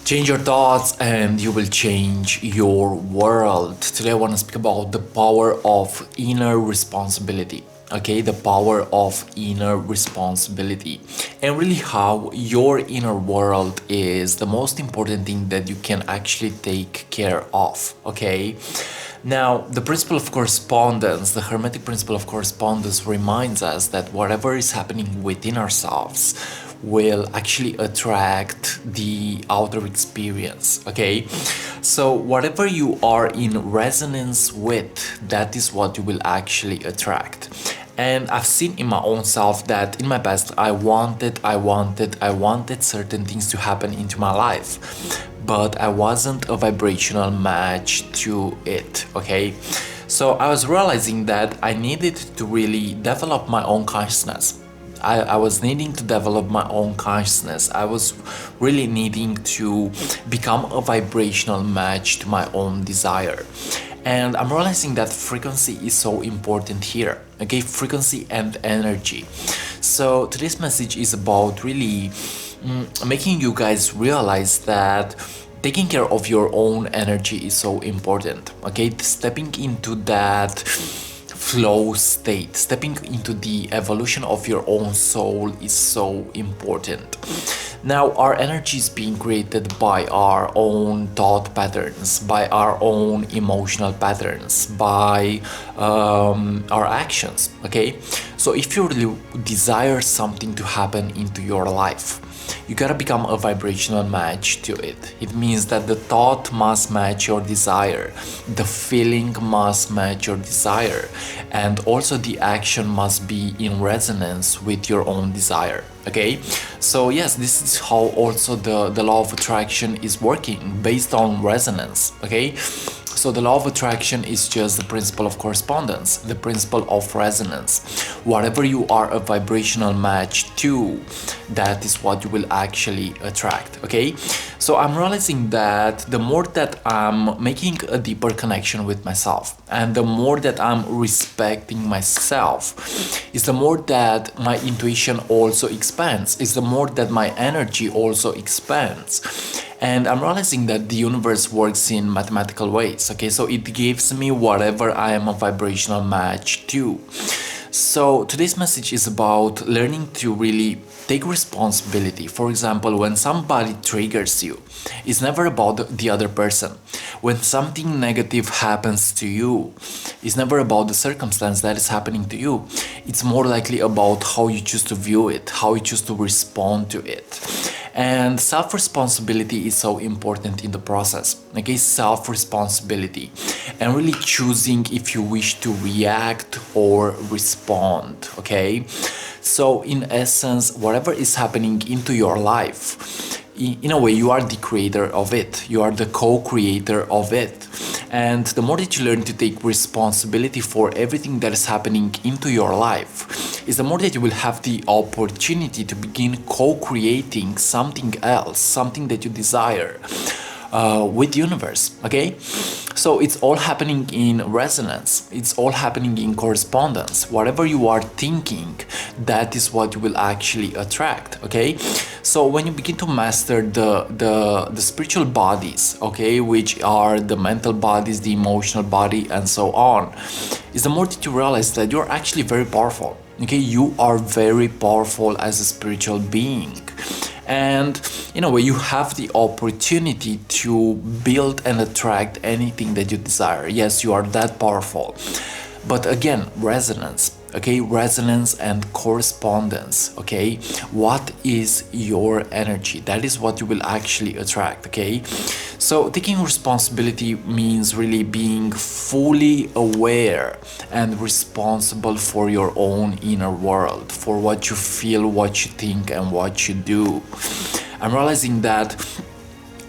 Change your thoughts and you will change your world. Today I want to speak about the power of inner responsibility. Okay, the power of inner responsibility and really how your inner world is the most important thing that you can actually take care of. Okay, now the principle of correspondence, the hermetic principle of correspondence reminds us that whatever is happening within ourselves will actually attract the outer experience. Okay, so whatever you are in resonance with, that is what you will actually attract. And I've seen in my own self that in my past I wanted certain things to happen into my life, but I wasn't a vibrational match to it. Okay, so I was realizing that I needed to really develop my own consciousness. I was needing to develop my own consciousness. I was really needing to become a vibrational match to my own desire. And I'm realizing that frequency is so important here. Okay, frequency and energy. So today's message is about really making you guys realize that taking care of your own energy is so important. Okay, stepping into that flow state, stepping into the evolution of your own soul is so important. Now, our energy is being created by our own thought patterns, by our own emotional patterns, by our actions. Okay, so if you really desire something to happen into your life, you gotta become a vibrational match to it. It means that the thought must match your desire, the feeling must match your desire, and also the action must be in resonance with your own desire. Okay, so yes, this is how also the law of attraction is working, based on resonance. Okay, so the law of attraction is just the principle of correspondence, the principle of resonance. Whatever you are a vibrational match to, that is what you will actually attract. Okay, so I'm realizing that the more that I'm making a deeper connection with myself, and the more that I'm respecting myself, is the more that my intuition also expands, is the more that my energy also expands. And I'm realizing that the universe works in mathematical ways. Okay, so it gives me whatever I am a vibrational match to. So today's message is about learning to really take responsibility. For example, when somebody triggers you, it's never about the other person. When something negative happens to you, it's never about the circumstance that is happening to you. It's more likely about how you choose to view it, how you choose to respond to it. And self-responsibility is so important in the process. Okay, self-responsibility and really choosing if you wish to react or respond. Okay, so in essence, whatever is happening into your life, in a way, you are the creator of it. You are the co-creator of it. And the more that you learn to take responsibility for everything that is happening into your life, is the more that you will have the opportunity to begin co-creating something else, something that you desire with the universe. Okay, so it's all happening in resonance, it's all happening in correspondence. Whatever you are thinking, that is what you will actually attract. Okay, so when you begin to master the spiritual bodies, okay, which are the mental bodies, the emotional body, and so on, is the more that you realize that you're actually very powerful. Okay, you are very powerful as a spiritual being. And in a way, you have the opportunity to build and attract anything that you desire. Yes, you are that powerful. But again, resonance. Okay, resonance and correspondence. Okay, what is your energy? That is what you will actually attract. Okay, so taking responsibility means really being fully aware and responsible for your own inner world, for what you feel, what you think, and what you do. I'm realizing that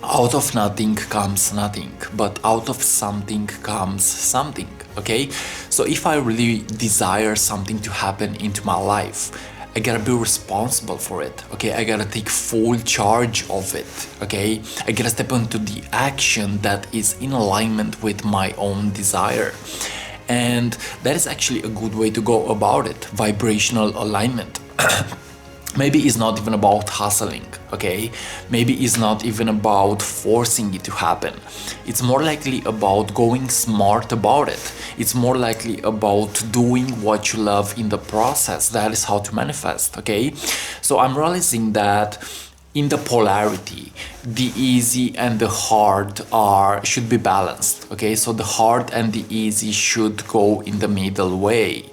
out of nothing comes nothing, but out of something comes something. Okay, so if I really desire something to happen into my life, I gotta be responsible for it. Okay, I gotta take full charge of it. Okay, I gotta step into the action that is in alignment with my own desire. And that is actually a good way to go about it, vibrational alignment. maybe it's not even about hustling, okay? Maybe it's not even about forcing it to happen. It's more likely about going smart about it. It's more likely about doing what you love in the process. That is how to manifest, okay? So I'm realizing that in the polarity, the easy and the hard should be balanced, okay? So the hard and the easy should go in the middle way.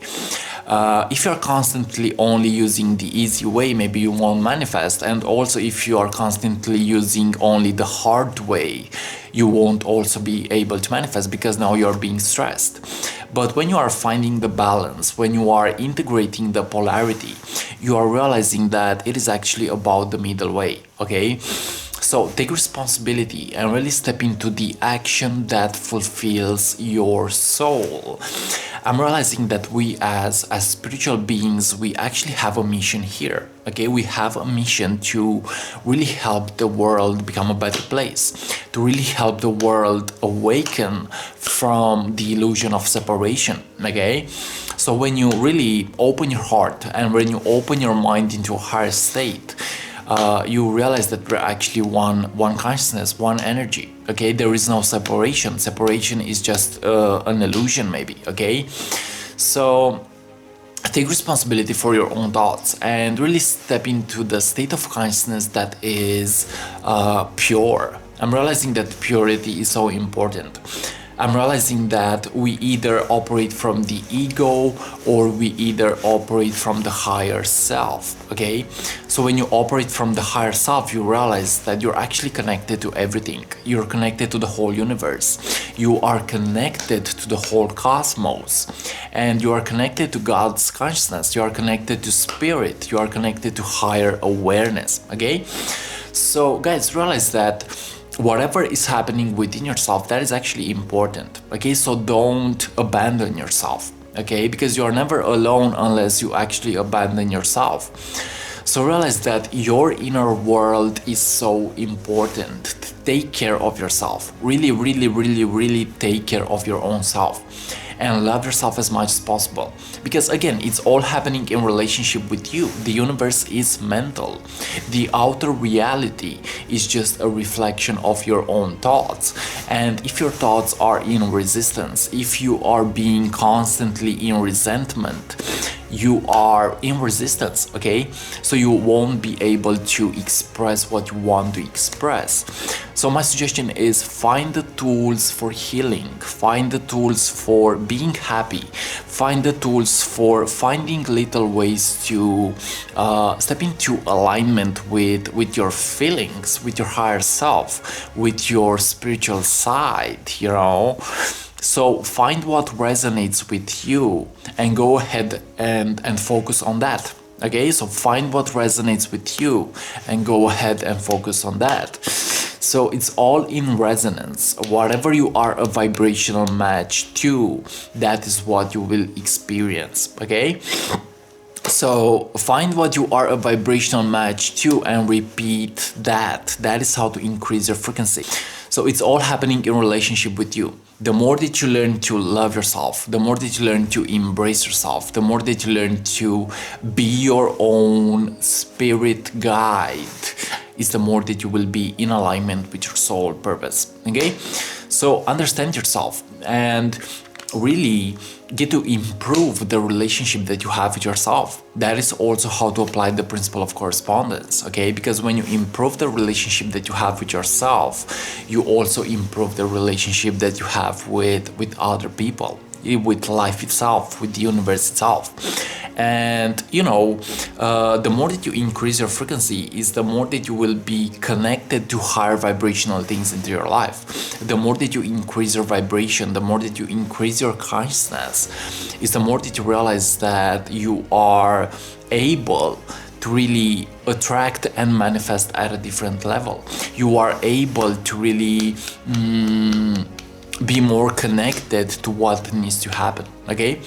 If you're constantly only using the easy way, maybe you won't manifest. And also if you are constantly using only the hard way, you won't also be able to manifest, because now you're being stressed. But when you are finding the balance, when you are integrating the polarity, you are realizing that it is actually about the middle way, okay? So take responsibility and really step into the action that fulfills your soul. I'm realizing that we as spiritual beings, we actually have a mission here, okay? We have a mission to really help the world become a better place, to really help the world awaken from the illusion of separation, okay? So when you really open your heart and when you open your mind into a higher state, you realize that we're actually one consciousness, one energy, okay? There is no separation. Separation is just an illusion, maybe, okay? So take responsibility for your own thoughts and really step into the state of consciousness that is pure. I'm realizing that purity is so important. I'm realizing that we either operate from the ego or we either operate from the higher self, okay? So when you operate from the higher self, you realize that you're actually connected to everything. You're connected to the whole universe. You are connected to the whole cosmos. And you are connected to God's consciousness. You are connected to spirit. You are connected to higher awareness, okay? So guys, realize that whatever is happening within yourself, that is actually important, okay? So don't abandon yourself, okay? Because you are never alone unless you actually abandon yourself. So realize that your inner world is so important. Take care of yourself. Really, really, really, really take care of your own self and love yourself as much as possible. Because again, it's all happening in relationship with you. The universe is mental. The outer reality is just a reflection of your own thoughts. And if your thoughts are in resistance, if you are being constantly in resentment, you are in resistance, okay? So you won't be able to express what you want to express. So my suggestion is find the tools for healing, find the tools for being happy, find the tools for finding little ways to step into alignment with your feelings, with your higher self, with your spiritual side, you know? So find what resonates with you and go ahead and focus on that. Okay, so find what resonates with you and go ahead and focus on that. So it's all in resonance. Whatever you are a vibrational match to, that is what you will experience. Okay? So find what you are a vibrational match to and repeat that. That is how to increase your frequency. So it's all happening in relationship with you. The more that you learn to love yourself, the more that you learn to embrace yourself, the more that you learn to be your own spirit guide, is the more that you will be in alignment with your soul purpose. Okay? So understand yourself and really get to improve the relationship that you have with yourself. That is also how to apply the principle of correspondence, okay? Because when you improve the relationship that you have with yourself, you also improve the relationship that you have with other people, with life itself, with the universe itself. And you know, the more that you increase your frequency is the more that you will be connected to higher vibrational things into your life. The more that you increase your vibration, the more that you increase your consciousness, is the more that you realize that you are able to really attract and manifest at a different level. You are able to really be more connected to what needs to happen, okay?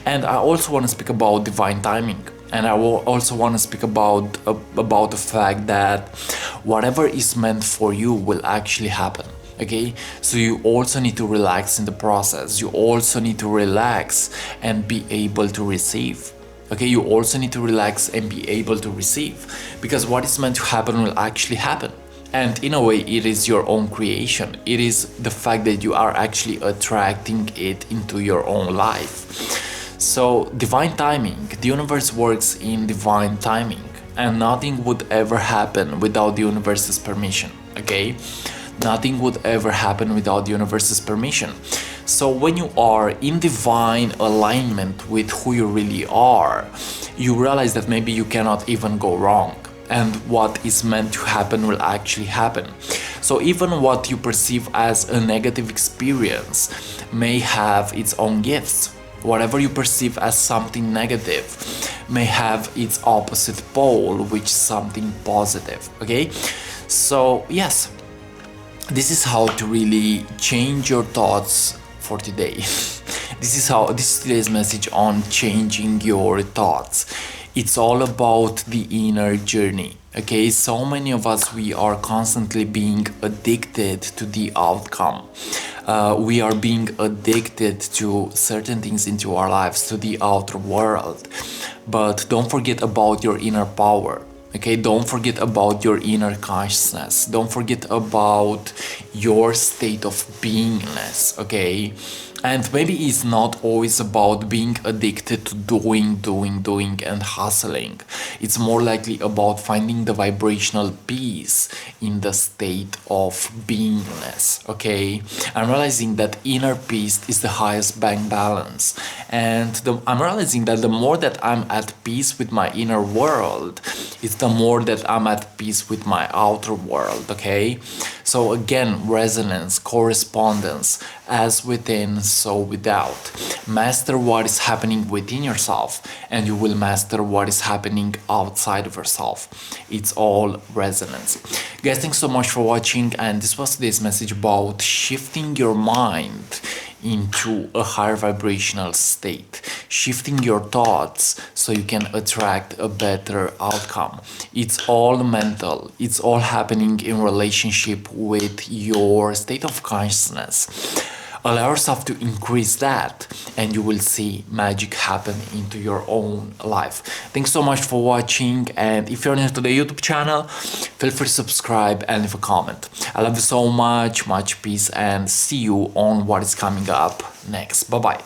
And I also want to speak about divine timing, and I will also want to speak about the fact that whatever is meant for you will actually happen, okay? So you also need to relax in the process. You also need to relax and be able to receive, Okay, you also need to relax and be able to receive, because what is meant to happen will actually happen. And in a way, it is your own creation. It is the fact that you are actually attracting it into your own life. So, divine timing, the universe works in divine timing, and nothing would ever happen without the universe's permission, okay? Nothing would ever happen without the universe's permission. So when you are in divine alignment with who you really are, you realize that maybe you cannot even go wrong, and what is meant to happen will actually happen. So even what you perceive as a negative experience may have its own gifts. Whatever you perceive as something negative may have its opposite pole, which is something positive, okay? So yes, this is how to really change your thoughts for today. This is today's message on changing your thoughts. It's all about the inner journey, okay? So many of us, we are constantly being addicted to the outcome. We are being addicted to certain things into our lives, to the outer world. But don't forget about your inner power. Okay, don't forget about your inner consciousness. Don't forget about your state of beingness, okay? And maybe it's not always about being addicted to doing and hustling. It's more likely about finding the vibrational peace in the state of beingness, okay? I'm realizing that inner peace is the highest bank balance. And I'm realizing that the more that I'm at peace with my inner world, it's the more that I'm at peace with my outer world, okay? So again, resonance, correspondence, as within, so without. Master what is happening within yourself, and you will master what is happening outside of yourself. It's all resonance. Guys, thanks so much for watching, and this was today's message about shifting your mind into a higher vibrational state, shifting your thoughts so you can attract a better outcome. It's all mental. It's all happening in relationship with your state of consciousness. Allow yourself to increase that, and you will see magic happen into your own life. Thanks so much for watching, and if you're new to the YouTube channel, feel free to subscribe and leave a comment. I love you so much, much peace, and see you on what is coming up next. Bye bye.